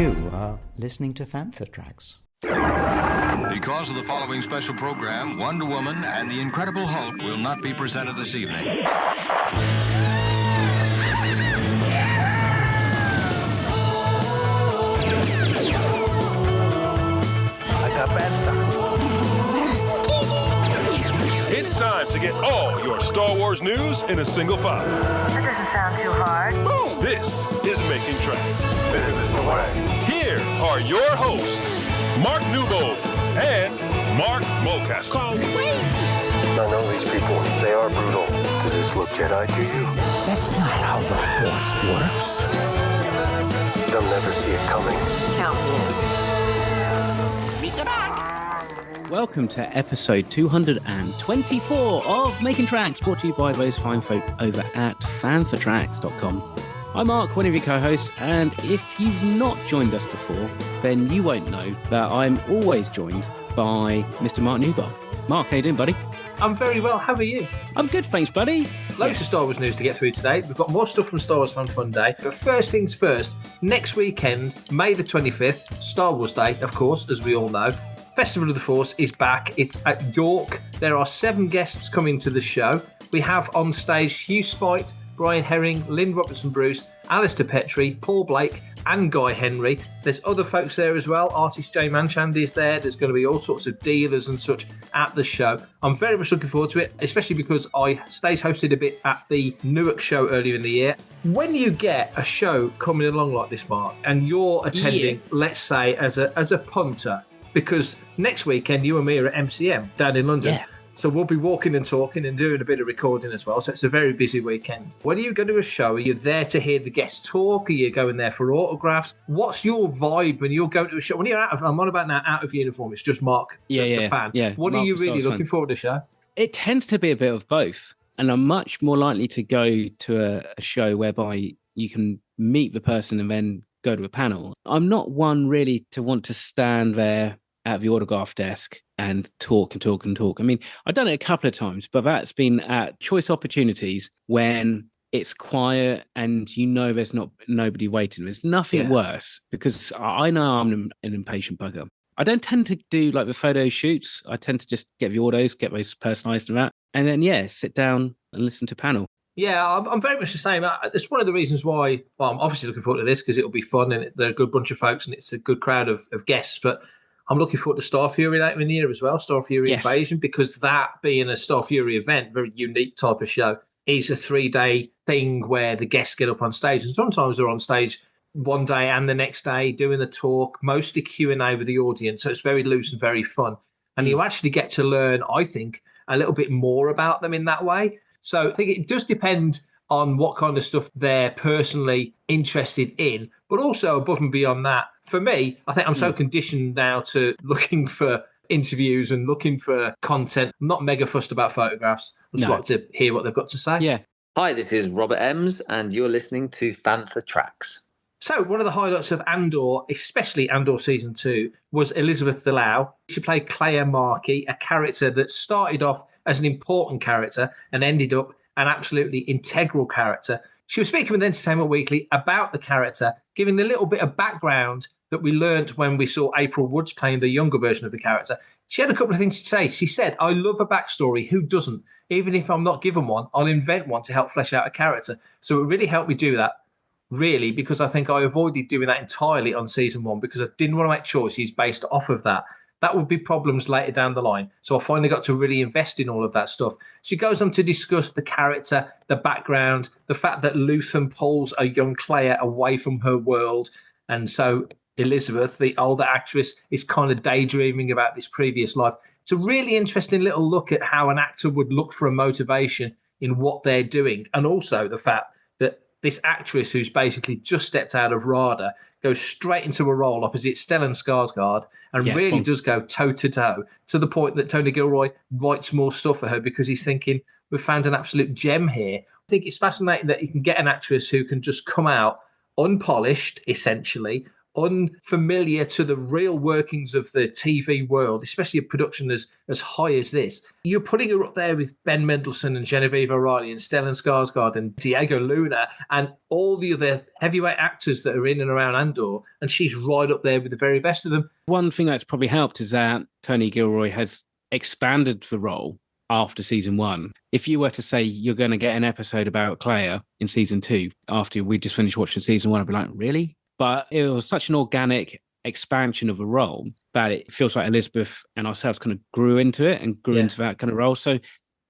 You are listening to Fantha tracks. Because of the following special program, Wonder Woman and the Incredible Hulk will not be presented this evening. I got Fantha. It's time to get all your Star Wars news in a single file. That doesn't sound too hard. Boom! This is Making Tracks. This is the way. Here are your hosts, Mark Newbold and Mark Mulcaster. I know these people. They are brutal. Does this look Jedi to you? That's not how the Force works. They'll never see it coming. Count me in. Welcome to episode 224 of Making Tracks, brought to you by those fine folk over at fanthatracks.com. I'm Mark, one of your co-hosts, and if you've not joined us before, then you won't know that I'm always joined by Mr. Mark Newbold. Mark, how you doing, buddy? I'm very well. How are you? I'm good, thanks, buddy. Loads of Star Wars news to get through today. We've got more stuff from Star Wars Fun Day. But first things first, next weekend, May the 25th, Star Wars Day, of course, as we all know. Festival of the Force is back. It's at York. There are 7 guests coming to the show. We have on stage Hugh Spite, Brian Herring, Lynn Robertson-Bruce, Alistair Petrie, Paul Blake, and Guy Henry. There's other folks there as well. Artist Jay Manchandy is there. There's going to be all sorts of dealers and such at the show. I'm very much looking forward to it, especially because I stage hosted a bit at the Newark show earlier in the year. When you get a show coming along like this, Mark, and you're attending, let's say, as a punter, because next weekend you and me are at MCM down in London. Yeah. So we'll be walking and talking and doing a bit of recording as well. So it's a very busy weekend. When you go to a show, are you there to hear the guests talk? Are you going there for autographs? What's your vibe when you're going to a show? When you're I'm on about now out of uniform, it's just Mark, the fan. Yeah. What Mark are you the really Stars looking fan. forward to the show? It tends to be a bit of both, and I'm much more likely to go to a show whereby you can meet the person and then go to a panel. I'm not one really to want to stand there at the autograph desk and talk. I mean, I've done it a couple of times, but that's been at choice opportunities when it's quiet and you know there's nobody waiting. There's nothing worse, because I know I'm an impatient bugger. I don't tend to do like the photo shoots. I tend to just get the autos, get those personalised and that, and then sit down and listen to panel. Yeah, I'm very much the same. It's one of the reasons why, well, I'm obviously looking forward to this because it'll be fun and they're a good bunch of folks and it's a good crowd of guests, but I'm looking forward to Star Fury later in the year as well, Star Fury Invasion, because that being a Star Fury event, very unique type of show, is a 3-day thing where the guests get up on stage. And sometimes they're on stage one day and the next day doing the talk, mostly Q&A with the audience. So it's very loose and very fun. And you actually get to learn, I think, a little bit more about them in that way. So I think it does depend on what kind of stuff they're personally interested in, but also above and beyond that, for me, I think I'm so conditioned now to looking for interviews and looking for content. I'm not mega fussed about photographs. I just like to hear what they've got to say. Yeah. Hi, this is Robert Ems, and you're listening to Fantha Tracks. So one of the highlights of Andor, especially Andor Season 2, was Elizabeth Dulau. She played Kleya Marki, a character that started off as an important character and ended up an absolutely integral character. She was speaking with Entertainment Weekly about the character, giving a little bit of background that we learnt when we saw April Woods playing the younger version of the character. She had a couple of things to say. She said, I love a backstory. Who doesn't? Even if I'm not given one, I'll invent one to help flesh out a character. So it really helped me do that, really, because I think I avoided doing that entirely on Season 1 because I didn't want to make choices based off of that. That would be problems later down the line. So I finally got to really invest in all of that stuff. She goes on to discuss the character, the background, the fact that Luthen pulls a young Kleya away from her world. And so Elizabeth, the older actress, is kind of daydreaming about this previous life. It's a really interesting little look at how an actor would look for a motivation in what they're doing. And also the fact that this actress who's basically just stepped out of RADA goes straight into a role opposite Stellan Skarsgård and really does go toe-to-toe to the point that Tony Gilroy writes more stuff for her because he's thinking, we've found an absolute gem here. I think it's fascinating that you can get an actress who can just come out unpolished, essentially, unfamiliar to the real workings of the TV world, especially a production as high as this. You're putting her up there with Ben Mendelsohn and Genevieve O'Reilly and Stellan Skarsgård and Diego Luna and all the other heavyweight actors that are in and around Andor, and she's right up there with the very best of them. One thing that's probably helped is that Tony Gilroy has expanded the role after season 1. If you were to say you're going to get an episode about Kleya in season 2 after we just finished watching season 1, I'd be like, really? But it was such an organic expansion of a role that it feels like Elizabeth and ourselves kind of grew into it and grew into that kind of role. So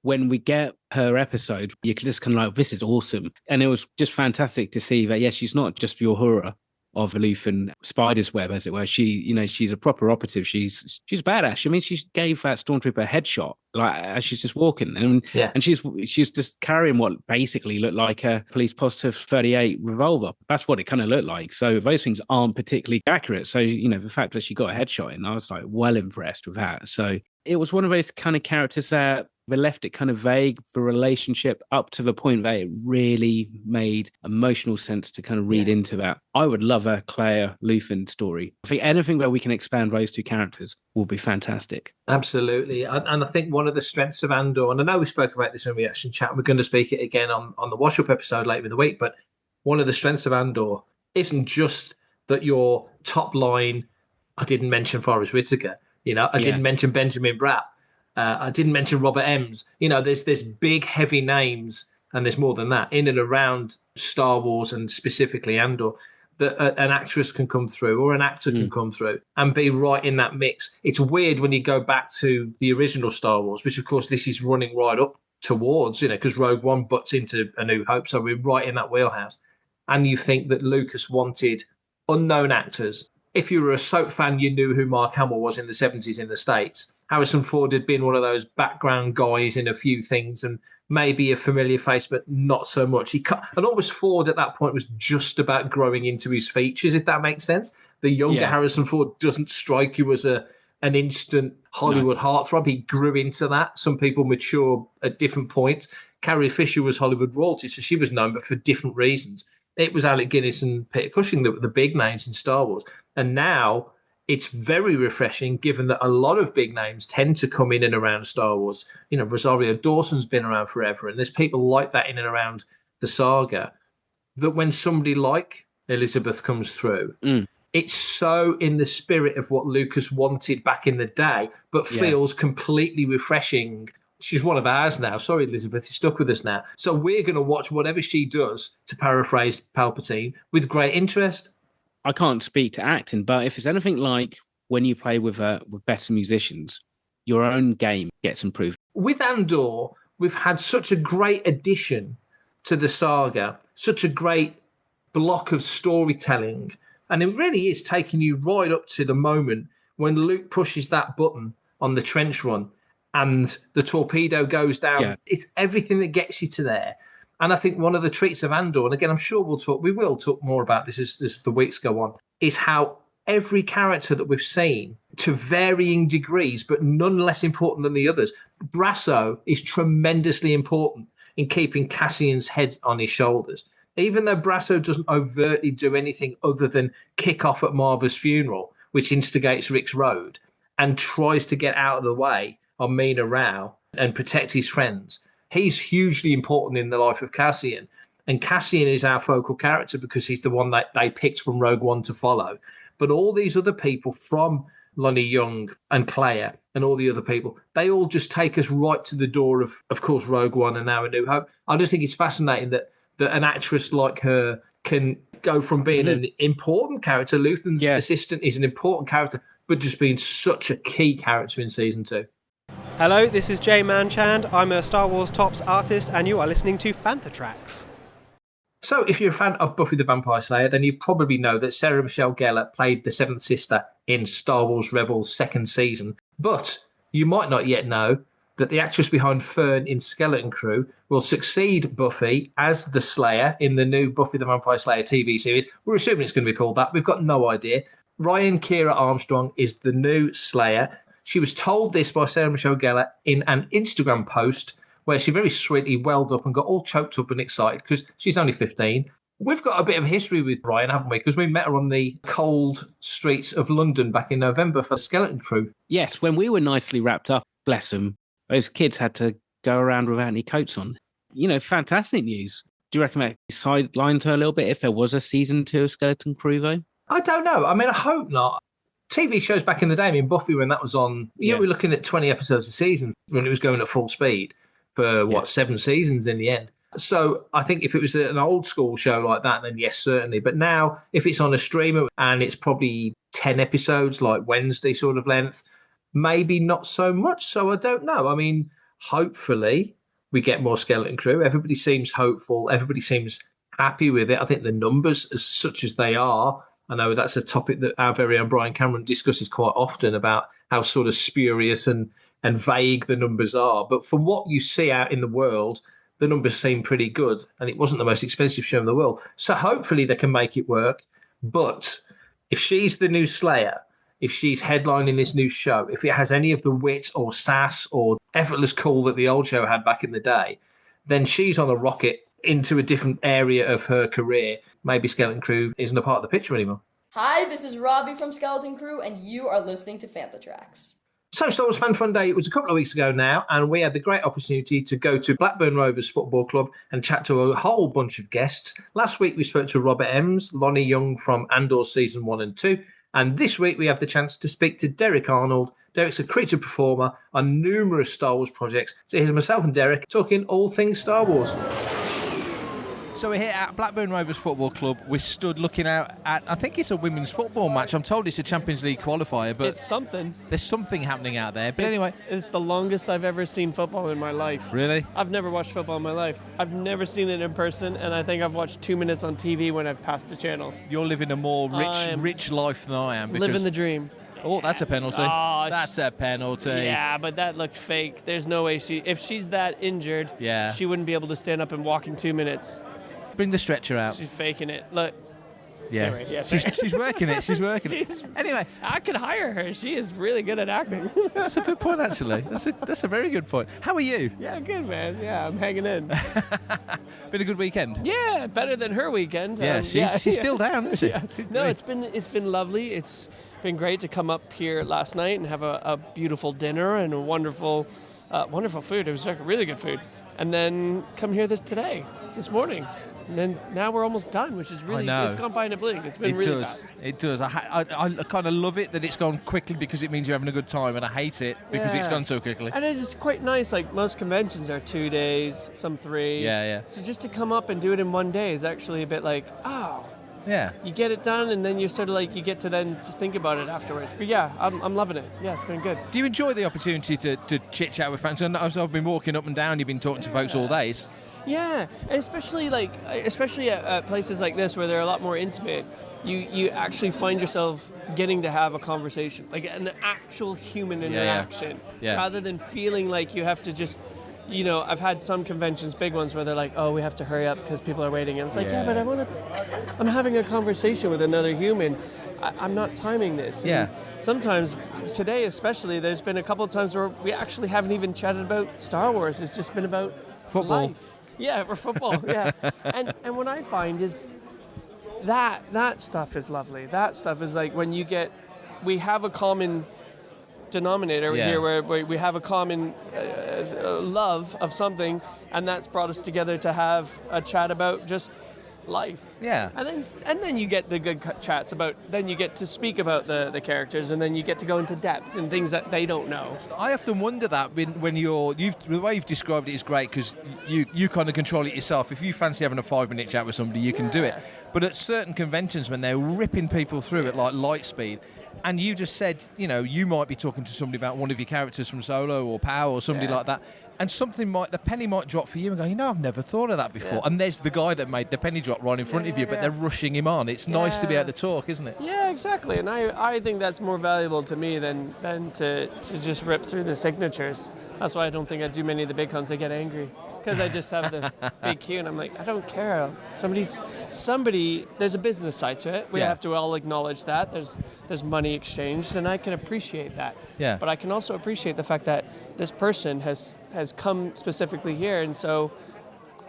when we get her episode, you can just kind of like, this is awesome. And it was just fantastic to see that, yes, she's not just your horror of aloof and spider's web, as it were. She's a proper operative. She's badass. I mean, she gave that stormtrooper a headshot like as she's just walking, and she's just carrying what basically looked like a police positive 38 revolver. That's what it kind of looked like. So those things aren't particularly accurate. So the fact that she got a headshot in, I was like well impressed with that. So it was one of those kind of characters that they left it kind of vague, the relationship, up to the point that it really made emotional sense to kind of read into that. I would love a Kleya Luthen story. I think anything where we can expand those two characters will be fantastic. Absolutely. And I think one of the strengths of Andor, and I know we spoke about this in Reaction Chat, we're going to speak it again on the Wash-Up episode later in the week, but one of the strengths of Andor isn't just that your top line, I didn't mention Forrest Whitaker, I didn't mention Benjamin Bratt, I didn't mention Robert Ems. There's big, heavy names, and there's more than that, in and around Star Wars and specifically Andor, that an actress can come through or an actor can come through and be right in that mix. It's weird when you go back to the original Star Wars, which, of course, this is running right up towards, because Rogue One butts into A New Hope, so we're right in that wheelhouse. And you think that Lucas wanted unknown actors. If you were a soap fan, you knew who Mark Hamill was in the 70s in the States. Harrison Ford had been one of those background guys in a few things and maybe a familiar face, but not so much. And almost Ford at that point was just about growing into his features, if that makes sense. The younger Harrison Ford doesn't strike you as an instant Hollywood heartthrob. He grew into that. Some people mature at different points. Carrie Fisher was Hollywood royalty, so she was known, but for different reasons. It was Alec Guinness and Peter Cushing that were the big names in Star Wars. And now it's very refreshing, given that a lot of big names tend to come in and around Star Wars. Rosario Dawson's been around forever, and there's people like that in and around the saga, that when somebody like Elizabeth comes through, it's so in the spirit of what Lucas wanted back in the day, but feels completely refreshing. She's one of ours now. Sorry, Elizabeth, you're stuck with us now. So we're going to watch whatever she does, to paraphrase Palpatine, with great interest. I can't speak to acting, but if it's anything like when you play with better musicians, your own game gets improved. With Andor, we've had such a great addition to the saga, such a great block of storytelling, and it really is taking you right up to the moment when Luke pushes that button on the trench run and the torpedo goes down. Yeah. It's everything that gets you to there. And I think one of the treats of Andor, and again, I'm sure we will talk more about this as the weeks go on, is how every character that we've seen, to varying degrees, but none less important than the others, Brasso is tremendously important in keeping Cassian's head on his shoulders. Even though Brasso doesn't overtly do anything other than kick off at Marva's funeral, which instigates Rick's Road, and tries to get out of the way on Mina Rao and protect his friends, he's hugely important in the life of Cassian. And Cassian is our focal character because he's the one that they picked from Rogue One to follow. But all these other people, from Lonnie Young and Kleya and all the other people, they all just take us right to the door of course, Rogue One and now A New Hope. I just think it's fascinating that an actress like her can go from being an important character, Luthen's assistant is an important character, but just being such a key character in season 2. Hello, this is Jay Manchand. I'm a Star Wars Tops artist, and you are listening to Fantha Tracks. So, if you're a fan of Buffy the Vampire Slayer, then you probably know that Sarah Michelle Gellar played the Seventh Sister in Star Wars Rebels' second season. But you might not yet know that the actress behind Fern in Skeleton Crew will succeed Buffy as the Slayer in the new Buffy the Vampire Slayer TV series. We're assuming it's going to be called that. We've got no idea. Ryan Keira Armstrong is the new Slayer. She was told this by Sarah Michelle Gellar in an Instagram post where she very sweetly welled up and got all choked up and excited because she's only 15. We've got a bit of history with Ryan, haven't we? Because we met her on the cold streets of London back in November for Skeleton Crew. Yes, when we were nicely wrapped up, bless them, those kids had to go around without any coats on. Fantastic news. Do you reckon that sidelined her a little bit if there was a season 2 of Skeleton Crew, though? I don't know. I mean, I hope not. TV shows back in the day, I mean, Buffy, when that was on, we're looking at 20 episodes a season when it was going at full speed for, 7 seasons in the end. So I think if it was an old school show like that, then yes, certainly. But now, if it's on a streamer and it's probably 10 episodes, like Wednesday sort of length, maybe not so much. So I don't know. I mean, hopefully we get more Skeleton Crew. Everybody seems hopeful. Everybody seems happy with it. I think the numbers, as such as they are, I know that's a topic that our very own Brian Cameron discusses quite often about how sort of spurious and vague the numbers are. But from what you see out in the world, the numbers seem pretty good, and it wasn't the most expensive show in the world. So hopefully they can make it work. But if she's the new Slayer, if she's headlining this new show, if it has any of the wit or sass or effortless cool that the old show had back in the day, then she's on a rocket into a different area of her career. Maybe Skeleton Crew isn't a part of the picture anymore. Hi, this is Robbie from Skeleton Crew, and you are listening to Fantha Tracks. So Star Wars Fan Fun Day, it was a couple of weeks ago now, and we had the great opportunity to go to Blackburn Rovers Football Club and chat to a whole bunch of guests. Last week we spoke to Robert Ems, Lonnie Young from Andor Season 1 and 2, and this week we have the chance to speak to Derek Arnold. Derek's a creature performer on numerous Star Wars projects. So here's myself and Derek talking all things Star Wars. So we're here at Blackburn Rovers Football Club. We're stood looking out at, I think it's a women's football match. I'm told it's a Champions League qualifier, but it's something. There's something happening out there. But anyway, it's the longest I've ever seen football in my life. Really? I've never watched football in my life. I've never seen it in person, and I think I've watched 2 minutes on TV when I've passed the channel. You're living a more rich life than I am. Living the dream. Oh, that's a penalty. Oh, that's a penalty. Yeah, but that looked fake. There's no way if she's that injured, she wouldn't be able to stand up and walk in 2 minutes. Bring the stretcher out. She's faking it. Look. Yeah, anyway, she's working it. She's working it. Anyway, I could hire her. She is really good at acting. That's a good point, actually. That's a very good point. How are you? Yeah, good, man. Yeah, I'm hanging in. Been a good weekend. Yeah, better than her weekend. Yeah, she's still down, isn't she? Yeah. No, it's been lovely. It's been great to come up here last night and have a beautiful dinner and a wonderful food. It was like really good food, and then come here this morning. And then now we're almost done, which is really, it's gone by in a blink. It's been really fast. It does. I kind of love it that it's gone quickly because it means you're having a good time, and I hate it because it's gone so quickly. And it is quite nice. Like most conventions are 2 days, some 3. Yeah. So just to come up and do it in 1 day is actually a bit like, yeah. You get it done, and then you're sort of like, you get to then just think about it afterwards. But yeah, I'm loving it. Yeah, it's been good. Do you enjoy the opportunity to chit-chat with fans? And as I've been walking up and down, you've been talking to folks all day. Yeah, and especially at places like this where they're a lot more intimate, you actually find yourself getting to have a conversation, like an actual human interaction, rather than feeling like you have to just, I've had some conventions, big ones, where they're like, oh, we have to hurry up because people are waiting, and it's like, but I'm having a conversation with another human. I'm not timing this. Yeah. And sometimes, today especially, there's been a couple of times where we actually haven't even chatted about Star Wars. It's just been about football. Life. Yeah, we're football, yeah. And what I find is that stuff is lovely. That stuff is like when we have a common denominator here where we have a common love of something, and that's brought us together to have a chat about just life. Yeah. And then you get the good chats then you get to speak about the characters, and then you get to go into depth and things that they don't know. I often wonder that when the way you've described it is great because you kind of control it yourself. If you fancy having a 5-minute chat with somebody, you can do it. But at certain conventions when they're ripping people through at like light speed, and you just said, you might be talking to somebody about one of your characters from Solo or Power or somebody like that, and the penny might drop for you and go, I've never thought of that before. Yeah. And there's the guy that made the penny drop right in front of you, but they're rushing him on. It's nice to be able to talk, isn't it? Yeah, exactly. And I think that's more valuable to me than to just rip through the signatures. That's why I don't think I do many of the big cons. I get angry. Because I just have the big queue, and I'm like, I don't care. Somebody. There's a business side to it. We have to all acknowledge that. There's money exchanged, and I can appreciate that. Yeah. But I can also appreciate the fact that this person has come specifically here, and so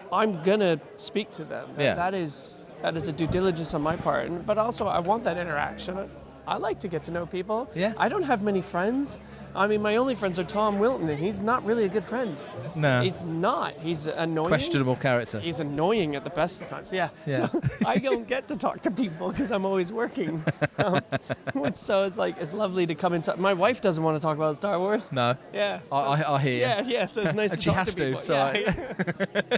I'm gonna speak to them. Yeah. That is That is a due diligence on my part. But also, I want that interaction. I like to get to know people. Yeah. I don't have many friends. I mean, my only friends are Tom Wilton, and he's not really a good friend. No. He's not. He's annoying. Questionable character. He's annoying at the best of times. Yeah. So I don't get to talk to people because I'm always working. So it's lovely to come into. My wife doesn't want to talk about Star Wars. No. Yeah. I hear you. Yeah. So it's nice and to she talk has to people. So Yeah.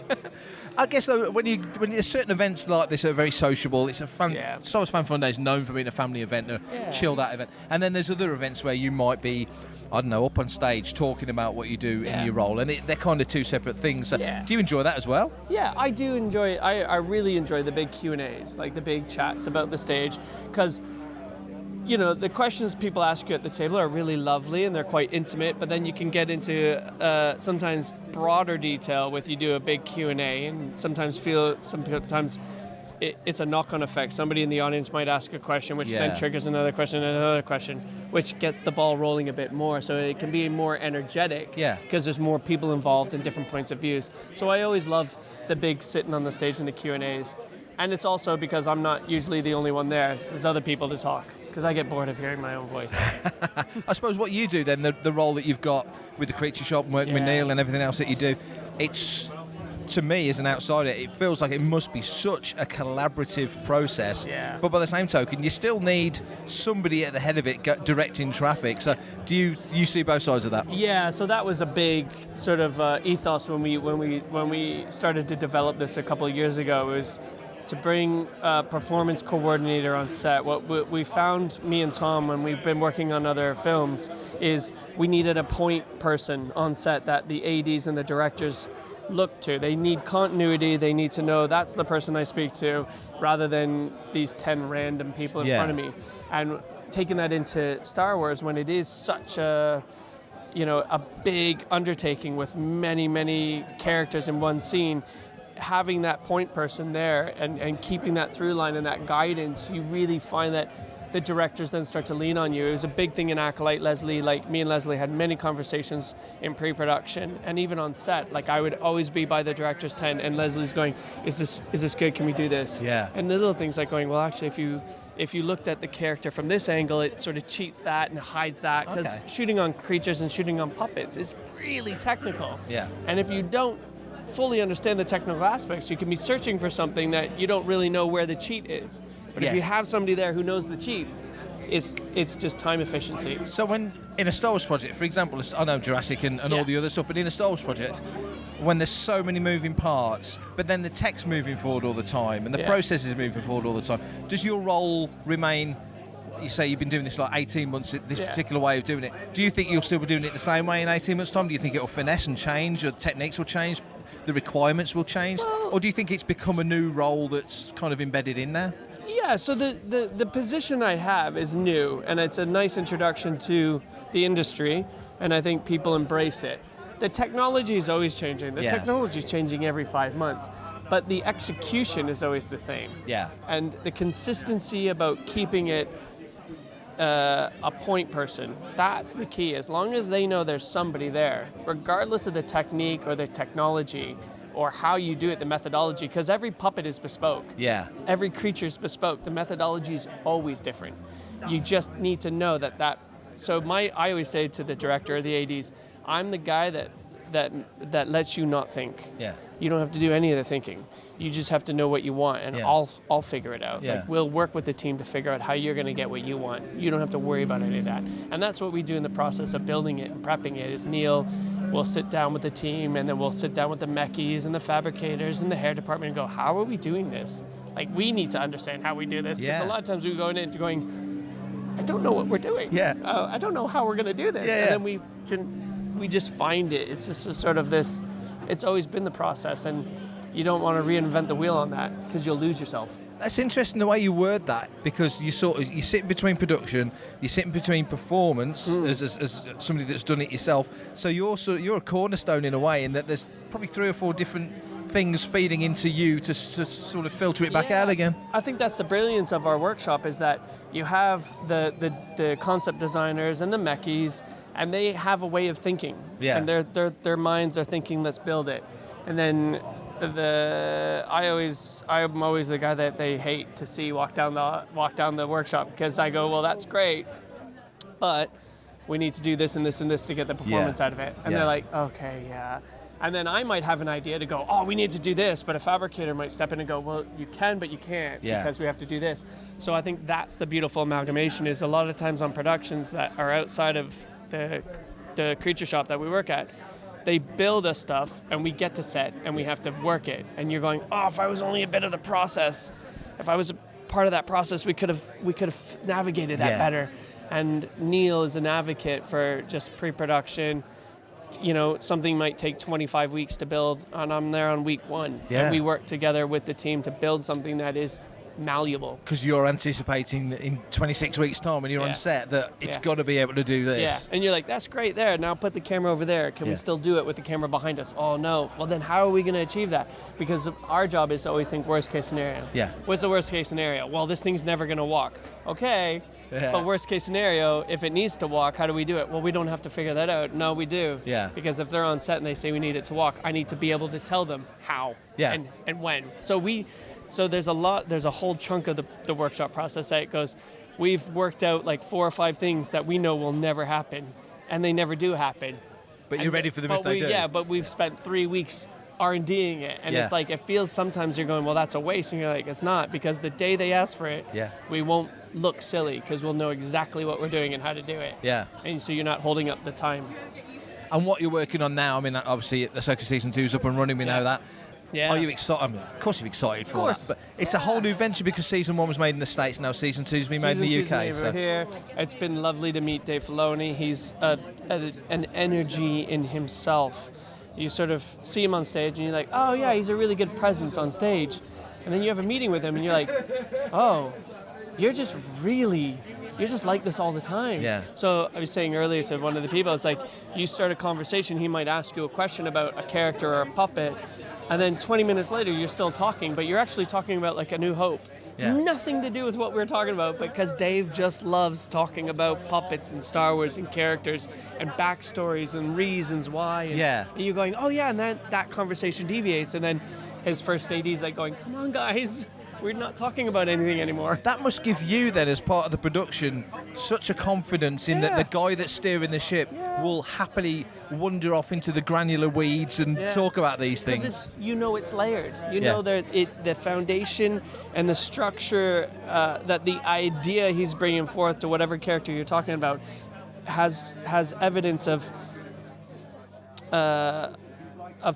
I guess though, when there's certain events like this are very sociable, it's a fun. Star Wars Fan Fun Day is known for being a family event, a chilled out event, and then there's other events where you might be, I don't know, up on stage talking about what you do in your role, and they're kind of two separate things. So do you enjoy that as well? Yeah, I do enjoy. I really enjoy the big Q&As, like the big chats about the stage, because the questions people ask you at the table are really lovely and they're quite intimate, but then you can get into sometimes broader detail with you do a big Q&A, and sometimes it's a knock-on effect. Somebody in the audience might ask a question, which then triggers another question and another question, which gets the ball rolling a bit more. So it can be more energetic because there's more people involved and different points of views. So I always love the big sitting on the stage and the Q&As. And it's also because I'm not usually the only one there. There's other people to talk, because I get bored of hearing my own voice. I suppose what you do then, the role that you've got with the Creature Shop and working with Neil and everything else that you do, it's, to me as an outsider, it feels like it must be such a collaborative process. Yeah. But by the same token, you still need somebody at the head of it directing traffic. So do you see both sides of that? Yeah. So that was a big sort of ethos when we started to develop this a couple of years ago. It was to bring a performance coordinator on set. What we found, me and Tom, when we've been working on other films, is we needed a point person on set that the ADs and the directors look to. They need continuity. They need to know that's the person I speak to, rather than these 10 random people in front of me. And taking that into Star Wars, when it is such a big undertaking with many, many characters in one scene, having that point person there and keeping that through line and that guidance, you really find that the directors then start to lean on you. It was a big thing in Acolyte. Leslie, like me and Leslie had many conversations in pre-production and even on set. Like I would always be by the director's tent and Leslie's going, is this good? Can we do this? Yeah. And the little things like going, well, actually, if you looked at the character from this angle, it sort of cheats that and hides that, because shooting on creatures and shooting on puppets is really technical. Yeah. And if you don't fully understand the technical aspects, you can be searching for something that you don't really know where the cheat is. But if you have somebody there who knows the cheats, it's just time efficiency. So when in a Star Wars project, for example, I know Jurassic and all the other stuff, but in a Star Wars project, when there's so many moving parts, but then the tech's moving forward all the time and the process is moving forward all the time, does your role remain? You say you've been doing this like 18 months, this particular way of doing it. Do you think you'll still be doing it the same way in 18 months' time? Do you think it'll finesse and change, or techniques will change, the requirements will change? Or do you think it's become a new role that's kind of embedded in there? Yeah, so the position I have is new, and it's a nice introduction to the industry, and I think people embrace it. The technology is always changing. The technology is changing every 5 months, but the execution is always the same. Yeah. And the consistency about keeping it a point person, that's the key. As long as they know there's somebody there, regardless of the technique or the technology or how you do it, the methodology, because every puppet is bespoke. Yeah. Every creature is bespoke. The methodology is always different. You just need to know that. So I always say to the director or the ADs, I'm the guy that lets you not think. Yeah. You don't have to do any of the thinking. You just have to know what you want, and I'll figure it out. Yeah. Like, we'll work with the team to figure out how you're going to get what you want. You don't have to worry about any of that. And that's what we do in the process of building it and prepping it. Is Neil will sit down with the team, and then we'll sit down with the mechies and the fabricators and the hair department and go, how are we doing this? Like, we need to understand how we do this, because a lot of times we go in and going, I don't know what we're doing. Yeah. I don't know how we're going to do this. Yeah, and then we just find it. It's just a sort of this, it's always been the process, and you don't want to reinvent the wheel on that, because you'll lose yourself. That's interesting the way you word that, because you sit between production, you sit between performance as somebody that's done it yourself. So you're a cornerstone in a way, in that there's probably 3 or 4 different things feeding into you to sort of filter it back out again. I think that's the brilliance of our workshop, is that you have the concept designers and the mechies, and they have a way of thinking. Yeah. And their minds are thinking, let's build it. And then I'm always the guy that they hate to see walk down the workshop, because I go, well, that's great, but we need to do this and this and this to get the performance out of it. And they're like, okay, yeah. And then I might have an idea to go, oh, we need to do this, but a fabricator might step in and go, well, you can, but you can't, because we have to do this. So I think that's the beautiful amalgamation, is a lot of times on productions that are outside of the creature shop that we work at, they build us stuff and we get to set and we have to work it. And you're going, oh, if I was only a bit of the process, if I was a part of that process, we could have navigated that better. And Neil is an advocate for just pre-production. You know, something might take 25 weeks to build, and I'm there on week 1. And we work together with the team to build something that is malleable. Because you're anticipating that in 26 weeks' time when you're on set that it's got to be able to do this. Yeah, and you're like, that's great there. Now put the camera over there. Can we still do it with the camera behind us? Oh, no. Well, then how are we going to achieve that? Because our job is to always think worst case scenario. Yeah. What's the worst case scenario? Well, this thing's never going to walk. Okay. But worst case scenario, if it needs to walk, how do we do it? Well, we don't have to figure that out. No, we do. Yeah. Because if they're on set and they say we need it to walk, I need to be able to tell them how and when. So there's a whole chunk of the workshop process that goes, we've worked out like 4 or 5 things that we know will never happen, and they never do happen. But you're ready for them if they do. Yeah, but we've spent 3 weeks R&D'ing it, and it's like, it feels sometimes you're going, well, that's a waste, and you're like, it's not, because the day they ask for it, we won't look silly, because we'll know exactly what we're doing and how to do it. Yeah. And so you're not holding up the time. And what you're working on now, I mean, obviously the Circus Season 2 is up and running, we know that. Yeah. Are you excited? I mean, of course you're excited for that. But it's a whole new venture, because Season 1 was made in the States, now Season 2's been made in the UK. So here. It's been lovely to meet Dave Filoni. He's an energy in himself. You sort of see him on stage and you're like, oh yeah, he's a really good presence on stage. And then you have a meeting with him and you're like, oh, you're just like this all the time. Yeah. So I was saying earlier to one of the people, it's like, you start a conversation, he might ask you a question about a character or a puppet, and then 20 minutes later you're still talking, but you're actually talking about like A New Hope. Yeah. Nothing to do with what we're talking about, because Dave just loves talking about puppets and Star Wars and characters and backstories and reasons why. And, and you're going, oh yeah, and that conversation deviates, and then his first AD's like going, come on guys, we're not talking about anything anymore. That must give you then, as part of the production, such a confidence in that the guy that's steering the ship will happily wander off into the granular weeds and talk about these things. Because it's layered. You know the foundation and the structure, that the idea he's bringing forth to whatever character you're talking about has evidence of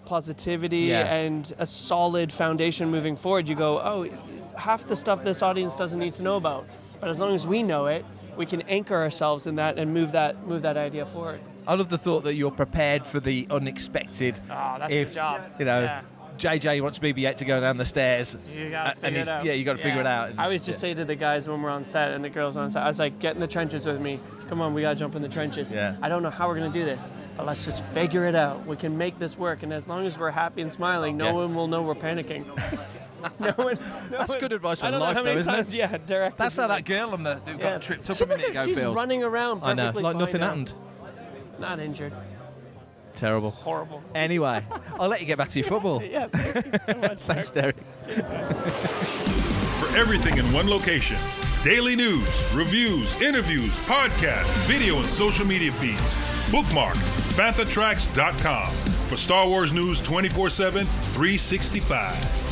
positivity and a solid foundation moving forward. You go, oh, half the stuff this audience doesn't need to know about, but as long as we know it, we can anchor ourselves in that and move that idea forward. I love the thought that you're prepared for the unexpected. Oh, that's the job. You know, JJ wants BB-8 to go down the stairs. You got to figure it out. Yeah, you got to figure it out. I always just say to the guys when we're on set and the girls on set, I was like, get in the trenches with me. Come on, we got to jump in the trenches. Yeah. I don't know how we're going to do this, but let's just figure it out. We can make this work, and as long as we're happy and smiling, no one will know we're panicking. That's good advice for life, though, isn't it? Yeah, Derek. That's how that girl on the who got tripped up a minute ago feels. She's running around perfectly I know, like fine nothing now. happened. Not injured. Terrible. Horrible. Anyway, I'll let you get back to your football. Yeah, thank you so much. Thanks, Derek. For everything in one location, daily news, reviews, interviews, podcasts, video, and social media feeds, bookmark FanthaTracks.com for Star Wars news 24/7, 365.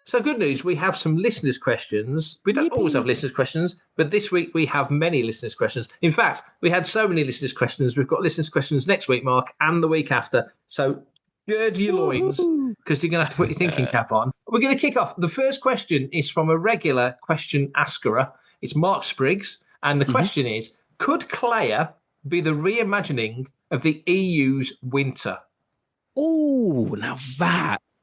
So good news, we have some listeners' questions. We don't always have listeners' questions, but this week we have many listeners' questions. In fact, we had so many listeners' questions. We've got listeners' questions next week, Mark, and the week after. So gird your loins, because you're going to have to put your thinking cap on. We're going to kick off. The first question is from a regular question asker. It's Mark Spriggs, and the question is, could Kleya be the reimagining of the EU's winter? Oh, now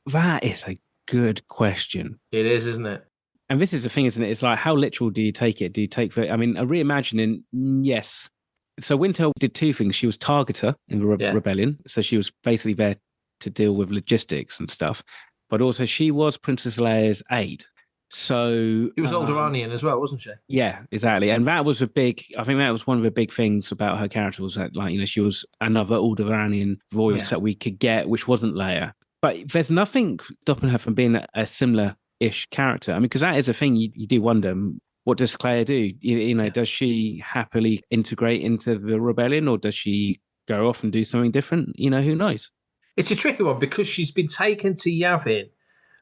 that is a good question. It is, isn't it? And this is the thing, isn't it? It's like, how literal do you take it? Do you take a reimagining? Yes. So Winter did 2 things. She was targeter in the rebellion. So she was basically there to deal with logistics and stuff. But also she was Princess Leia's aide. So She was Alderaanian as well, wasn't she? Yeah, exactly. And that was I think that was one of the big things about her character was that, like, she was another Alderaanian voice that we could get, which wasn't Leia. But there's nothing stopping her from being a similar-ish character. I mean, because that is a thing you do wonder, what does Kleya do? Does she happily integrate into the rebellion, or does she go off and do something different? Who knows? It's a tricky one because she's been taken to Yavin.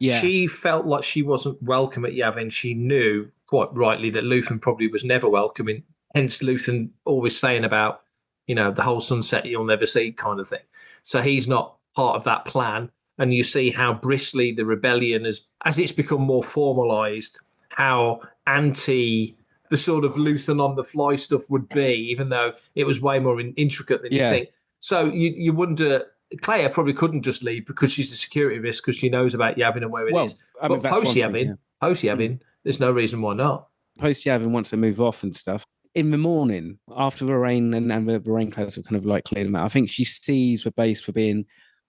Yeah. She felt like she wasn't welcome at Yavin. She knew quite rightly that Luthen probably was never welcoming. Hence, Luthen always saying about, the whole sunset you'll never see kind of thing. So he's not part of that plan. And you see how bristly the rebellion as it's become more formalised, how anti the sort of Luthen on the fly stuff would be, even though it was way more intricate than you think. So you wonder. Kleya probably couldn't just leave because she's a security risk because she knows about Yavin and where it is. But post-Yavin, there's no reason why not. Post-Yavin wants to move off and stuff. In the morning, after the rain and the rain clouds have kind of like cleared them out, I think she sees the base for being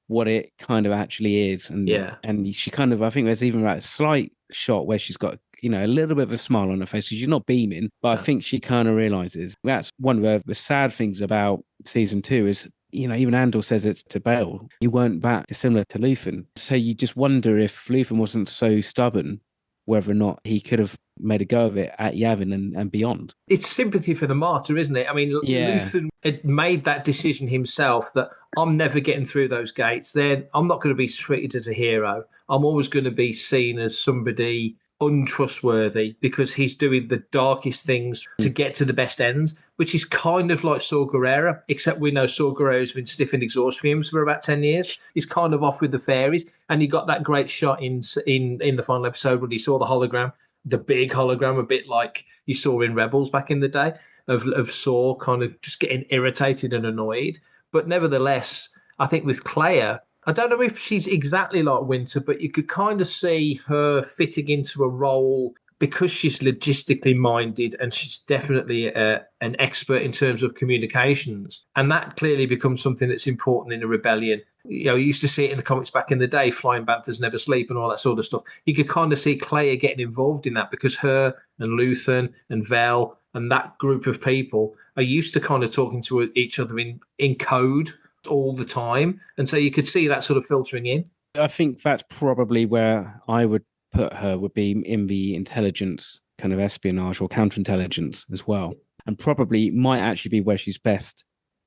what it kind of actually is. And she kind of, I think there's even like a slight shot where she's got, a little bit of a smile on her face. She's not beaming, but I think she kind of realizes that's one of the sad things about season 2 is, even Andor says it to Bail. You weren't that dissimilar to Luthen. So you just wonder if Luthen wasn't so stubborn, whether or not he could have made a go of it at Yavin and beyond. It's sympathy for the martyr, isn't it? I mean, Luthen had made that decision himself that I'm never getting through those gates. Then I'm not going to be treated as a hero. I'm always going to be seen as somebody untrustworthy because he's doing the darkest things to get to the best ends, which is kind of like Saw Gerrera, except we know Saw Gerrera's been stiffened exhaust fumes for about 10 years. He's kind of off with the fairies, and he got that great shot in the final episode when he saw the hologram, the big hologram, a bit like you saw in Rebels back in the day, of Saw kind of just getting irritated and annoyed. But nevertheless, I think with Kleya, I don't know if she's exactly like Winter, but you could kind of see her fitting into a role because she's logistically minded and she's definitely an expert in terms of communications. And that clearly becomes something that's important in a rebellion. You used to see it in the comics back in the day, Flying Banthers Never Sleep and all that sort of stuff. You could kind of see Kleya getting involved in that because her and Luthen and Vel and that group of people are used to kind of talking to each other in code all the time, and so you could see that sort of filtering in. I think that's probably where I would put her, would be in the intelligence kind of espionage or counterintelligence as well, and probably might actually be where she's best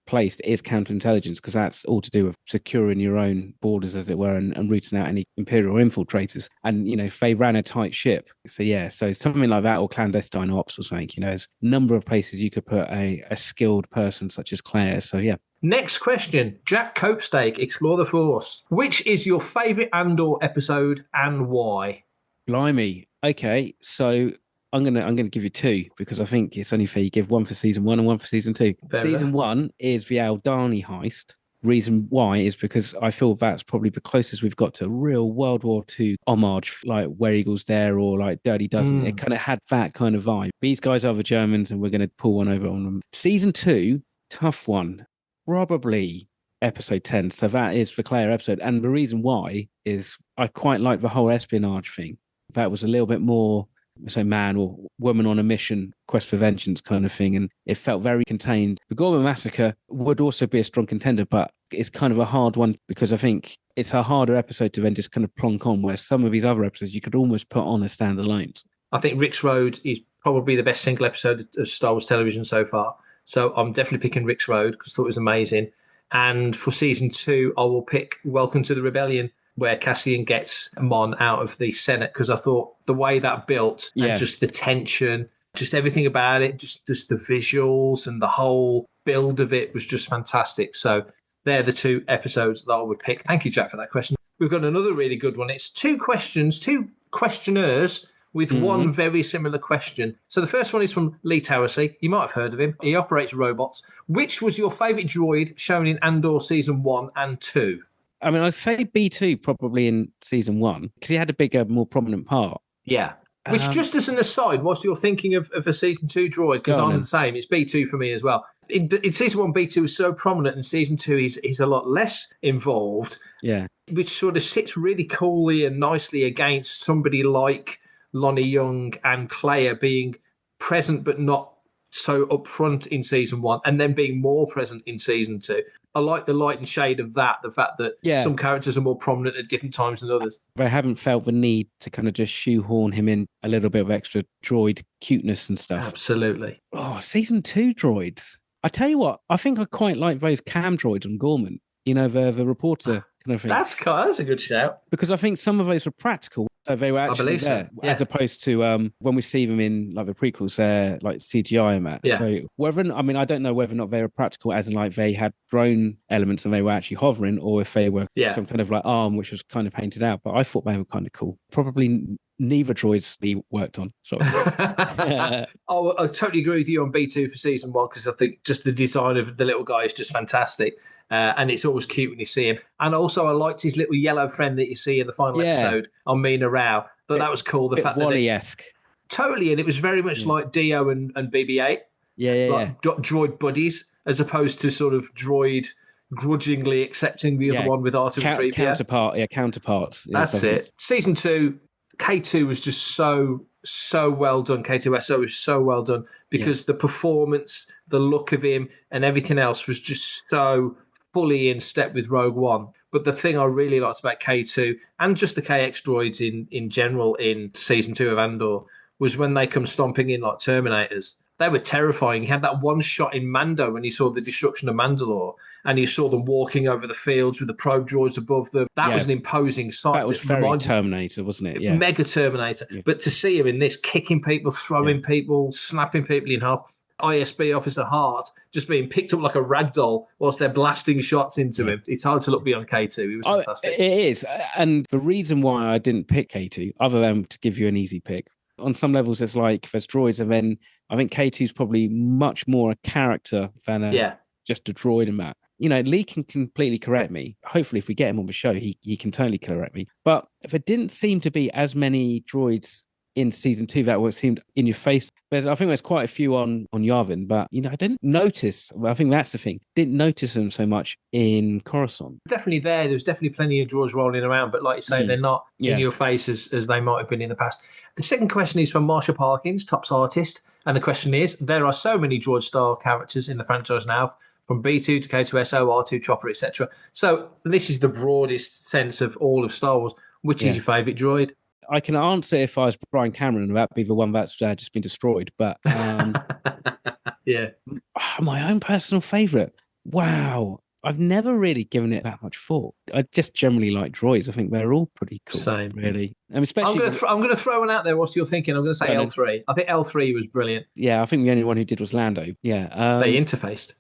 placed is counterintelligence, because that's all to do with securing your own borders, as it were, and rooting out any imperial infiltrators. And if they ran a tight ship, so something like that, or clandestine ops or something, there's a number of places you could put a skilled person such as Kleya. So yeah. Next question, Jack Copestake, Explore the Force. Which is your favourite Andor episode and why? Blimey. Okay, so I'm gonna give you 2 because I think it's only fair you give one for season 1 and one for season 2. Season 1 is the Aldani heist. Reason why is because I feel that's probably the closest we've got to a real World War II homage, like Where Eagles Dare or like Dirty Dozen. It kind of had that kind of vibe. These guys are the Germans and we're going to pull one over on them. Season 2, tough one. Probably episode 10. So that is the Kleya episode. And the reason why is I quite like the whole espionage thing. That was a little bit more, man or woman on a mission, quest for vengeance kind of thing. And it felt very contained. The Gorman Massacre would also be a strong contender, but it's kind of a hard one because I think it's a harder episode to then just kind of plonk on, where some of these other episodes you could almost put on as standalones. I think Rick's Road is probably the best single episode of Star Wars television so far. So I'm definitely picking Rick's Road because I thought it was amazing. And for season 2, I will pick Welcome to the Rebellion, where Cassian gets Mon out of the Senate, because I thought the way that built and just the tension, just everything about it, just the visuals and the whole build of it was just fantastic. So they're the 2 episodes that I would pick. Thank you, Jack, for that question. We've got another really good one. It's 2 questions, 2 questioners with one very similar question. So the first one is from Lee Towersey. You might have heard of him. He operates robots. Which was your favourite droid shown in Andor season 1 and 2? I mean, I'd say B2 probably in season 1 because he had a bigger, more prominent part. Yeah. Which, just as an aside, whilst you're thinking of a season 2 droid, because I'm the same, it's B2 for me as well. In season 1, B2 is so prominent. In season 2, he's a lot less involved. Yeah. Which sort of sits really coolly and nicely against somebody like Lonnie Young and Kleya being present but not so upfront in season 1, and then being more present in season 2. I like the light and shade of that, the fact that some characters are more prominent at different times than others. I haven't felt the need to kind of just shoehorn him in a little bit of extra droid cuteness and stuff. Absolutely. Oh, season 2 droids. I tell you what, I think I quite like those cam droids on Gorman. You know, the reporter kind of thing. That's a good shout. Because I think some of those were practical. So they were actually there, as opposed to when we see them in like the prequels, they're like CGI and that. Yeah. So I don't know whether or not they were practical, as in like they had drone elements and they were actually hovering, or if they were some kind of like arm which was kind of painted out. But I thought they were kind of cool. Probably neither droids he worked on. Sorry. I totally agree with you on B2 for season 1, because I think just the design of the little guy is just fantastic. And it's always cute when you see him. And also, I liked his little yellow friend that you see in the final episode on Mina Rao. But that was cool. The fact Wally-esque. Totally, and it was very much like Dio and BB-8. Like droid buddies, as opposed to sort of droid grudgingly accepting the other one with R2 and 3PO. Counterparts. That's it. Season 2, K2 was just so well done. K2SO was so well done, because the performance, the look of him, and everything else was just so fully in step with Rogue One. But the thing I really liked about K2 and just the KX droids in general in season 2 of Andor was when they come stomping in like Terminators. They were terrifying. You had that one shot in Mando when you saw the destruction of Mandalore, and you saw them walking over the fields with the probe droids above them. That was an imposing sight. That was very Terminator, wasn't it? Yeah. Mega Terminator. Yeah. But to see him in this, kicking people, throwing people, snapping people in half, ISB Officer Hart just being picked up like a rag doll whilst they're blasting shots into him. It's hard to look beyond K2. He was fantastic. It is. And the reason why I didn't pick K2, other than to give you an easy pick, on some levels it's like there's droids, and then I think K2 is probably much more a character than just a droid and that. You know, Lee can completely correct me. Hopefully, if we get him on the show, he can totally correct me. But there didn't seem to be as many droids in season 2 that seemed in your face. I think there's quite a few on Yavin, but I didn't notice. I think that's the thing. Didn't notice them so much in Coruscant. Definitely there's definitely plenty of droids rolling around, but like you say, they're not in your face as they might have been in the past. The second question is from Marsha Parkins, Tops Artist, and the question is: there are so many droid style characters in the franchise now, from B2 to K2SO, R2, Chopper, etc. So this is the broadest sense of all of Star Wars. Which is your favourite droid? I can answer if I was Brian Cameron, that'd be the one that's just been destroyed. But my own personal favourite. Wow. I've never really given it that much thought. I just generally like droids. I think they're all pretty cool. Same. Really. Especially I'm going to throw one out there whilst you're thinking. I'm going to say L3. I think L3 was brilliant. Yeah, I think the only one who did was Lando. Yeah. They interfaced.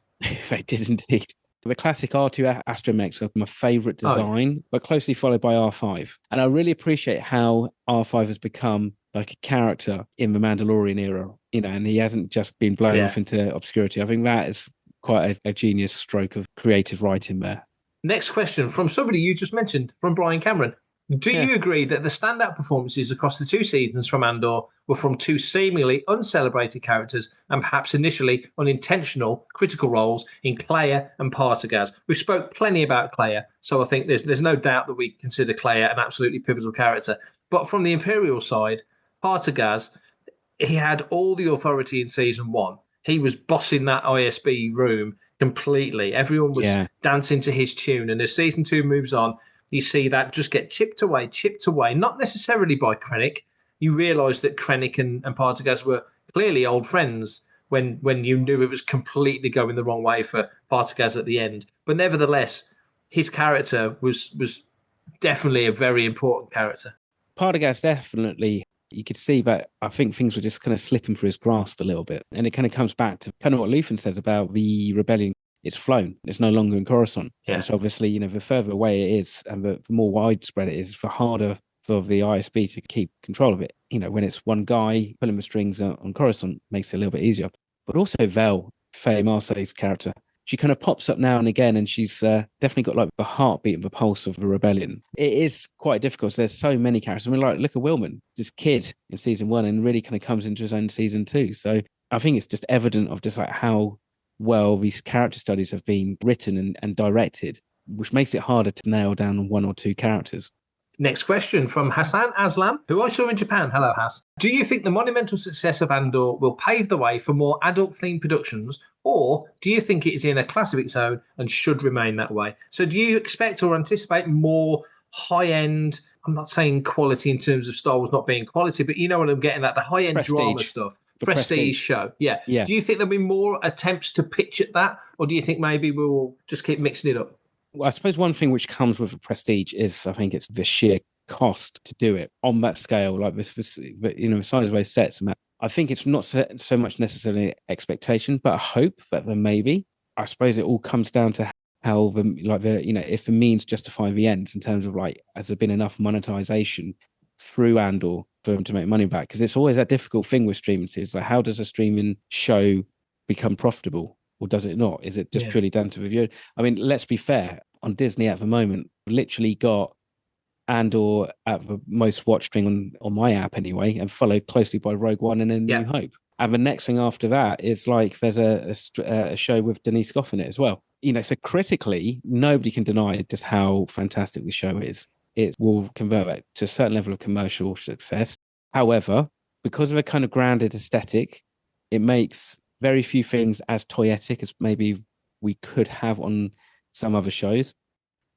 They did indeed. The classic R2 Astromechs are my favourite design, but closely followed by R5. And I really appreciate how R5 has become like a character in the Mandalorian era, and he hasn't just been blown off into obscurity. I think that is quite a genius stroke of creative writing there. Next question from somebody you just mentioned, from Brian Cameron. Do you agree that the standout performances across the 2 seasons from Andor were from 2 seemingly uncelebrated characters and perhaps initially unintentional critical roles in Kleya and Partagaz? We've spoke plenty about Kleya, so I think there's no doubt that we consider Kleya an absolutely pivotal character. But from the Imperial side, Partagaz, he had all the authority in season 1. He was bossing that ISB room completely. Everyone was dancing to his tune. And as season 2 moves on, you see that just get chipped away, not necessarily by Krennic. You realise that Krennic and Partagaz were clearly old friends when you knew it was completely going the wrong way for Partagaz at the end. But nevertheless, his character was definitely a very important character. Partagaz definitely, you could see, but I think things were just kind of slipping through his grasp a little bit. And it kind of comes back to kind of what Luthen says about the rebellion. It's flown. It's no longer in Coruscant. Yeah. And so obviously, the further away it is and the more widespread it is, the harder for the ISB to keep control of it. When it's one guy pulling the strings on Coruscant, makes it a little bit easier. But also Vel, Faye Marseille's character, she kind of pops up now and again, and she's definitely got like the heartbeat and the pulse of the rebellion. It is quite difficult. So there's so many characters. I mean, like, look at Wilman, this kid in season 1, and really kind of comes into his own in season 2. So I think it's just evident of just like how well these character studies have been written and directed, which makes it harder to nail down 1 or 2 characters. Next question from Hassan Aslam, who I saw in Japan. Hello, Hass. Do you think the monumental success of Andor will pave the way for more adult-themed productions, or do you think it is in a class of its own and should remain that way? So do you expect or anticipate more high-end, I'm not saying quality in terms of Star Wars not being quality, but you know what I'm getting at, the high-end Prestige. drama stuff. Prestige show. Yeah. Yeah. Do you think there'll be more attempts to pitch at that, or do you think maybe we'll just keep mixing it up? Well, I suppose one thing which comes with a prestige is, I think, it's the sheer cost to do it on that scale, like this, the size of those sets. And that, I think it's not so much necessarily expectation, but a hope that there may be. I suppose it all comes down to how if the means justify the ends in terms of like, has there been enough monetization through Andor for them to make money back? Because it's always that difficult thing with streaming series. Like, how does a streaming show become profitable? Or does it not? Is it just purely down to the viewer? I mean, let's be fair. On Disney at the moment, literally got Andor at the most watched thing on my app anyway, and followed closely by Rogue One and then New Hope. And the next thing after that is like there's a show with Denise Goff in it as well. So critically, nobody can deny just how fantastic the show is. It will convert it to a certain level of commercial success. However, because of a kind of grounded aesthetic, it makes very few things as toyetic as maybe we could have on some other shows.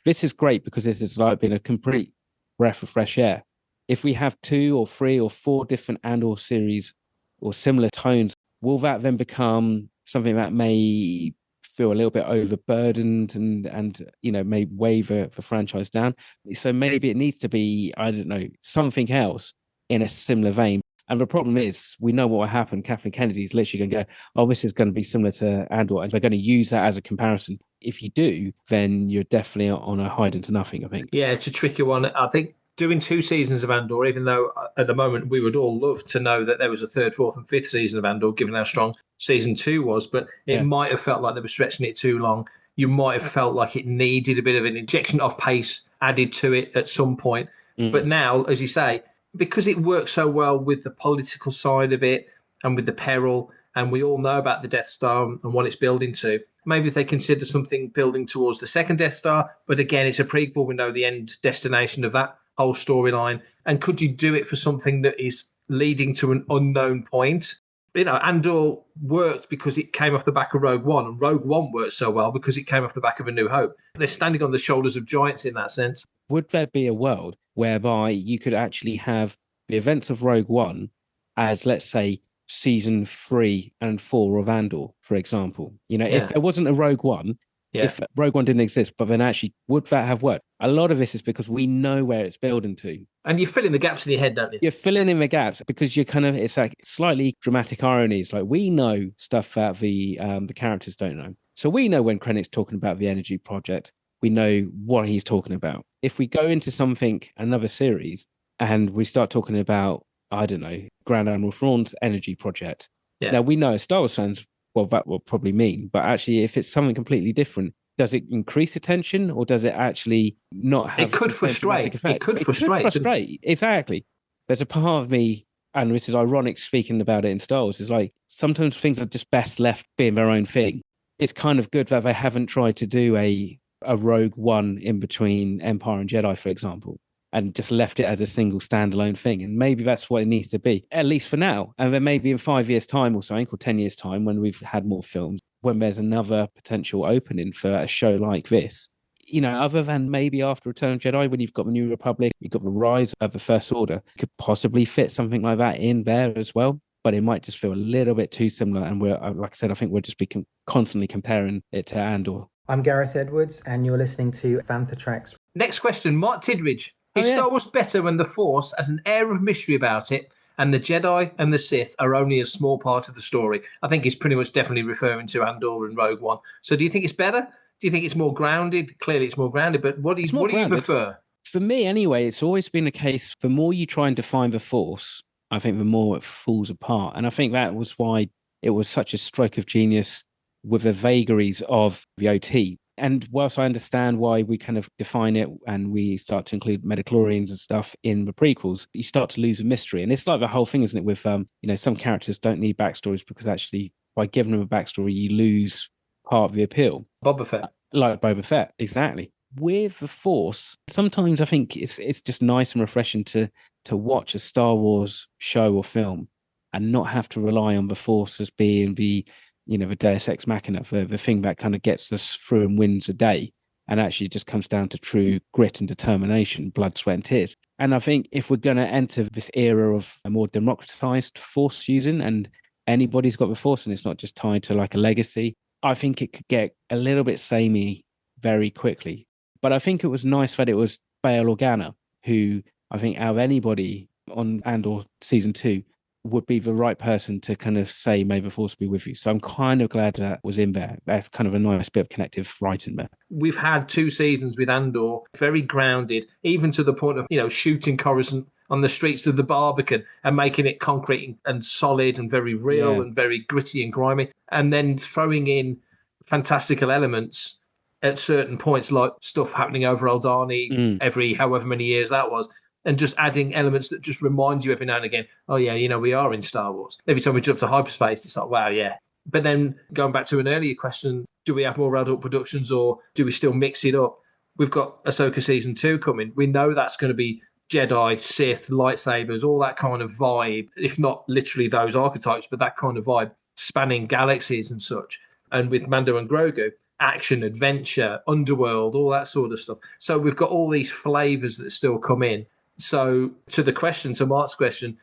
This is great because this is like being a complete breath of fresh air. If we have 2 or 3 or 4 different Andor series or similar tones, will that then become something that may feel a little bit overburdened and may weigh the franchise down? So maybe it needs to be, I don't know, something else in a similar vein. And the problem is, we know what will happen. Kathleen Kennedy is literally going to go, oh, this is going to be similar to Andor. And they're going to use that as a comparison. If you do, then you're definitely on a hide into nothing, I think. Yeah, it's a tricky one. I think doing 2 seasons of Andor, even though at the moment we would all love to know that there was a 3rd, 4th and 5th season of Andor, given how strong season 2 was, but it might have felt like they were stretching it too long. You might have felt like it needed a bit of an injection of pace added to it at some point. But now, as you say, because it works so well with the political side of it and with the peril, and we all know about the Death Star and what it's building to, maybe if they consider something building towards the 2nd Death Star, but again, it's a prequel. We know the end destination of that whole storyline. And could you do it for something that is leading to an unknown point? Andor worked because it came off the back of Rogue One, and Rogue One worked so well because it came off the back of A New Hope. They're standing on the shoulders of giants in that sense. Would there be a world whereby you could actually have the events of Rogue One as, let's say, season 3 and 4 of Andor, for example? If there wasn't a Rogue One, if Rogue One didn't exist, but then actually, would that have worked? A lot of this is because we know where it's building to. And you fill in the gaps in your head, don't you? You're filling in the gaps because you're kind of, it's like slightly dramatic ironies. Like, we know stuff that the characters don't know. So we know when Krennic's talking about the energy project, we know what he's talking about. If we go into another series, and we start talking about, I don't know, Grand Admiral Thrawn's energy project. Now, we know as Star Wars fans, well, that will probably mean, but actually, if it's something completely different, does it increase attention or does it actually not have... It could frustrate. It could frustrate. Exactly. There's a part of me, and this is ironic speaking about it in Star Wars, is like, sometimes things are just best left being their own thing. It's kind of good that they haven't tried to do a Rogue One in between Empire and Jedi, for example, and just left it as a single standalone thing. And maybe that's what it needs to be, at least for now. And then maybe in 5 years' time or something, or 10 years' time, when we've had more films, when there's another potential opening for a show like this, other than maybe after Return of Jedi, when you've got the New Republic, you've got the rise of the First Order, you could possibly fit something like that in there as well. But it might just feel a little bit too similar. And we're, like I said, I think we'll just be constantly comparing it to Andor. I'm Gareth Edwards, and you're listening to Fantha Tracks. Next question, Mark Tidridge. Is Star Wars better when the Force has an air of mystery about it and the Jedi and the Sith are only a small part of the story? I think he's pretty much definitely referring to Andor and Rogue One. So do you think it's better? Do you think it's more grounded? Clearly it's more grounded, but what do you prefer? For me, anyway, it's always been the case, the more you try and define the Force, I think the more it falls apart. And I think that was why it was such a stroke of genius with the vagaries of the OT. And whilst I understand why we kind of define it and we start to include midichlorians and stuff in the prequels, you start to lose a mystery. And it's like the whole thing, isn't it, with, some characters don't need backstories because actually by giving them a backstory, you lose part of the appeal. Boba Fett. Like Boba Fett, exactly. with the Force, sometimes I think it's just nice and refreshing to watch a Star Wars show or film and not have to rely on the Force as being the Deus Ex Machina, the thing that kind of gets us through and wins a day, and actually just comes down to true grit and determination, blood, sweat and tears. And I think if we're going to enter this era of a more democratized Force using, and anybody's got the Force and it's not just tied to like a legacy, I think it could get a little bit samey very quickly. But I think it was nice that it was Bail Organa, who I think out of anybody on Andor season 2 would be the right person to kind of say, may the Force be with you. So I'm kind of glad that was in there. That's kind of a nice bit of connective writing there. We've had 2 seasons with Andor, very grounded, even to the point of, shooting Coruscant on the streets of the Barbican and making it concrete and solid and very real and very gritty and grimy. And then throwing in fantastical elements at certain points, like stuff happening over Aldhani every however many years that was. And just adding elements that just remind you every now and again, oh, yeah, we are in Star Wars. Every time we jump to hyperspace, it's like, wow, yeah. But then going back to an earlier question, do we have more adult productions or do we still mix it up? We've got Ahsoka Season 2 coming. We know that's going to be Jedi, Sith, lightsabers, all that kind of vibe, if not literally those archetypes, but that kind of vibe, spanning galaxies and such. And with Mando and Grogu, action, adventure, underworld, all that sort of stuff. So we've got all these flavours that still come in. So to Mark's question,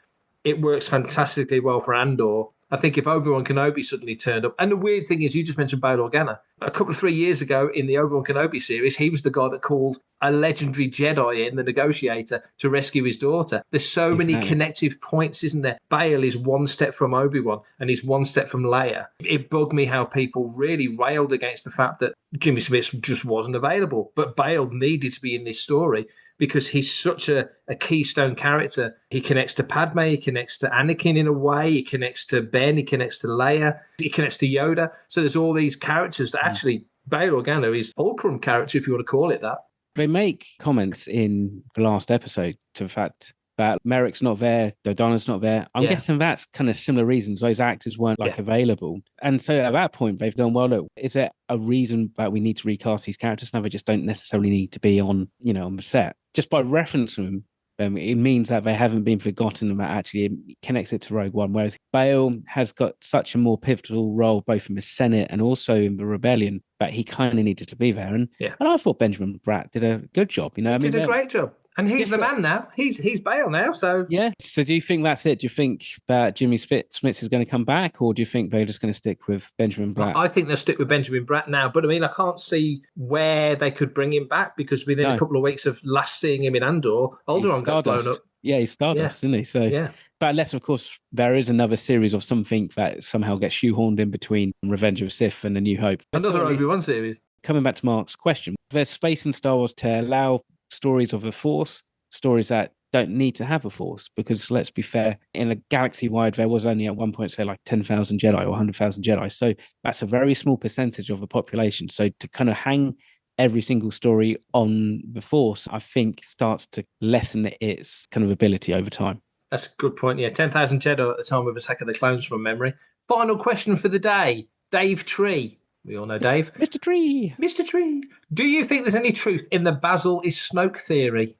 it works fantastically well for Andor. I think if Obi-Wan Kenobi suddenly turned up, and the weird thing is, you just mentioned Bail Organa. A couple of 3 years ago in the Obi-Wan Kenobi series, he was the guy that called a legendary Jedi in, the negotiator, to rescue his daughter. There's so many connective points, isn't there? Bail is one step from Obi-Wan and he's one step from Leia. It bugged me how people really railed against the fact that Jimmy Smith just wasn't available. But Bail needed to be in this story because he's such a keystone character. He connects to Padme, he connects to Anakin in a way, he connects to Ben, he connects to Leia, he connects to Yoda. So there's all these characters that actually, Bail Organa is fulcrum character, if you want to call it that. They make comments in the last episode to the fact that Merrick's not there, Dodonna's not there. I'm guessing that's kind of similar reasons. Those actors weren't available. And so at that point, they've gone, well, look, is there a reason that we need to recast these characters? No, they just don't necessarily need to be on the set. Just by referencing them, it means that they haven't been forgotten and that actually it connects it to Rogue One. Whereas Bail has got such a more pivotal role, both in the Senate and also in the Rebellion, that he kind of needed to be there. And I thought Benjamin Bratt did a good job. He did a great job. And he's the man now. He's Bail now. So yeah. So do you think that's it? Do you think that Jimmy Smits is going to come back, or do you think they're just going to stick with Benjamin Bratt? I think they'll stick with Benjamin Bratt now. But I mean, I can't see where they could bring him back because within a couple of weeks of last seeing him in Andor, Alderaan gets blown up. Yeah, he's Stardust, isn't he? So but unless, of course, there is another series of something that somehow gets shoehorned in between Revenge of the Sith and A New Hope. Another Obi-Wan series. Coming back to Mark's question, there's space in Star Wars to allow stories of the Force, stories that don't need to have a Force, because let's be fair, in a galaxy wide, there was only at one point, say, like 10,000 Jedi or 100,000 Jedi. So that's a very small percentage of the population. So to kind of hang every single story on the Force, I think starts to lessen its kind of ability over time. That's a good point. Yeah, 10,000 Jedi at the time of Attack of the Clones from memory. Final question for the day. Dave Tree. We all know Dave. Mr. Tree. Mr. Tree. Do you think there's any truth in the Basil is Snoke theory?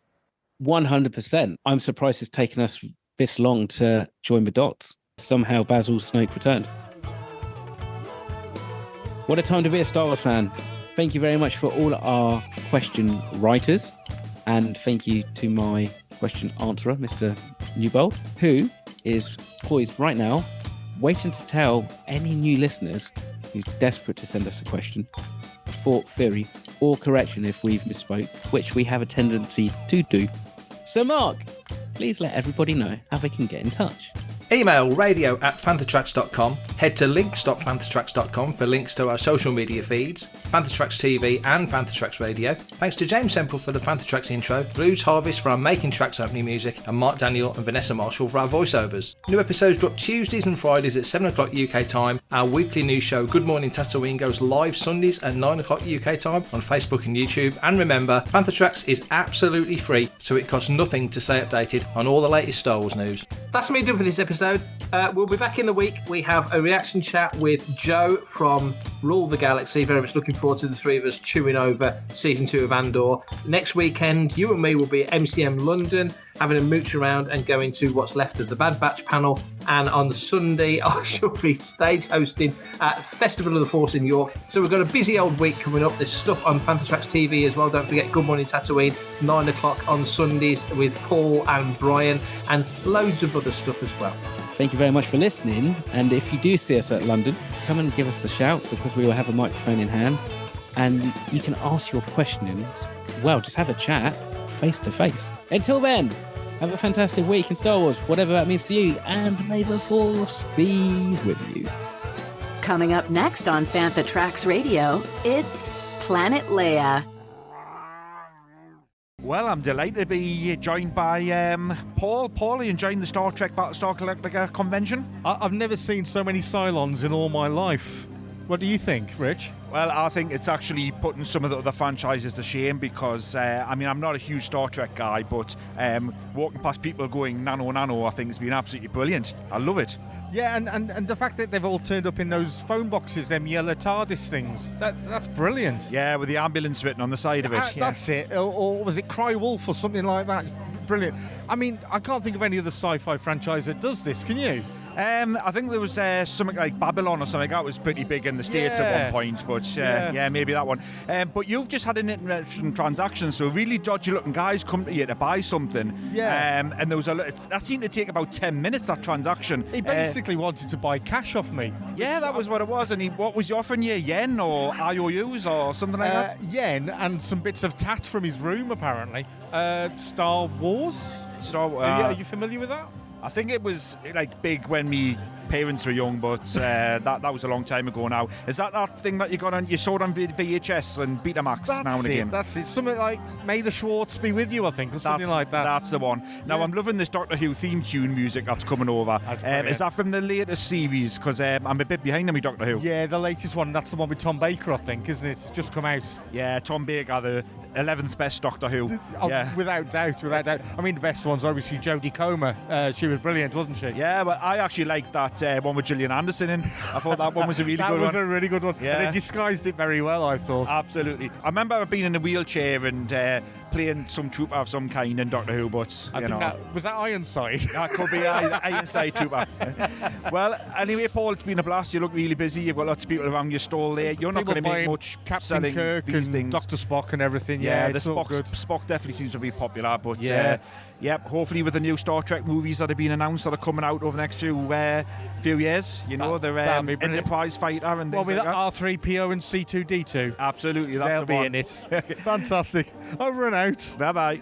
100%. I'm surprised it's taken us this long to join the dots. Somehow Basil Snoke returned. What a time to be a Star Wars fan. Thank you very much for all our question writers. And thank you to my question answerer, Mr. Newbold, who is poised right now, waiting to tell any new listeners who's desperate to send us a question, thought, theory, or correction if we've misspoke, which we have a tendency to do. So Mark, please let everybody know how they can get in touch. Email radio@fanthatracks.com. Head to links.fanthatracks.com for links to our social media feeds, Fanthatracks TV and Fanthatracks Radio. Thanks to James Semple for the Fanthatracks intro, Blues Harvest for our Making Tracks opening music, and Mark Daniel and Vanessa Marshall for our voiceovers. New episodes drop Tuesdays and Fridays at 7 o'clock UK time. Our weekly news show Good Morning Tatooine goes live Sundays at 9 o'clock UK time on Facebook and YouTube. And remember, Fanthatracks is absolutely free, so it costs nothing to stay updated on all the latest Star Wars news. that's me done for this episode. We'll be back in the week. We have a reaction chat with Joe from Rule the Galaxy. Very much looking forward to the three of us chewing over season 2 of Andor. Next weekend, you and me will be at MCM London, having a mooch around and going to what's left of the Bad Batch panel. And on Sunday, I shall be stage hosting at Festival of the Force in York. So we've got a busy old week coming up. There's stuff on Fantha Tracks TV as well. Don't forget Good Morning Tatooine, 9 o'clock on Sundays with Paul and Brian, and loads of other stuff as well. Thank you very much for listening. And if you do see us at London, come and give us a shout, because we will have a microphone in hand and you can ask your questions. Well, just have a chat face to face. Until then, have a fantastic week in Star Wars, whatever that means to you, and may the Force be with you. Coming up next on Fantha Tracks Radio, it's Planet Leia. Well, I'm delighted to be joined by Paul. Paul, are you enjoying the Star Trek Battlestar Galactica convention? I've never seen so many Cylons in all my life. What do you think, Rich? Well, I think it's actually putting some of the other franchises to shame, because, I'm not a huge Star Trek guy, but walking past people going nano, I think it's been absolutely brilliant. I love it. Yeah, and the fact that they've all turned up in those phone boxes, them yellow TARDIS things, that's brilliant. Yeah, with the ambulance written on the side of it. That's it. Or was it Cry Wolf or something like that? Brilliant. I mean, I can't think of any other sci-fi franchise that does this, can you? I think there was something like Babylon or something that was pretty big in the States at one point, but maybe that one. But you've just had an interesting transaction, so really dodgy looking guys come to you to buy something. Yeah. And there was that seemed to take about 10 minutes, that transaction. He basically wanted to buy cash off me. Yeah, that was what it was. And what was he offering you? Yen or IOUs or something like that? Yen and some bits of tat from his room, apparently. Star Wars? Are you familiar with that? I think it was like big when me parents were young, but that was a long time ago now. Is that thing that you saw it on VHS and Betamax now and again? That's it. Something like May the Schwartz Be With You, I think, or something like that. That's the one. Now, I'm loving this Doctor Who theme tune music that's coming over. Is that from the latest series? Because I'm a bit behind on me Doctor Who. Yeah, the latest one. That's the one with Tom Baker, I think, isn't it? It's just come out. Yeah, Tom Baker, the 11th best Doctor Who. Yeah. Without doubt. I mean, the best one's obviously Jodie Comer. She was brilliant, wasn't she? Yeah, but I actually liked that one with Gillian Anderson in. I thought that one was a really good one. That was a really good one. Yeah. And it disguised it very well, I thought. Absolutely. I remember being in a wheelchair and playing some trooper of some kind in Doctor Who, but I think was that Ironside? That could be Ironside trooper. Well, anyway, Paul, it's been a blast. You look really busy. You've got lots of people around your stall there. You're not going to make much Captain selling Kirk these and things. Dr. Spock and everything. Yeah, the Spock definitely seems to be popular, but hopefully with the new Star Trek movies that have been announced that are coming out over the next few years, they're Enterprise Fighter and things with like that. R3PO and C2D2. Absolutely, that's They'll be in it. Fantastic. Over and out. Bye-bye.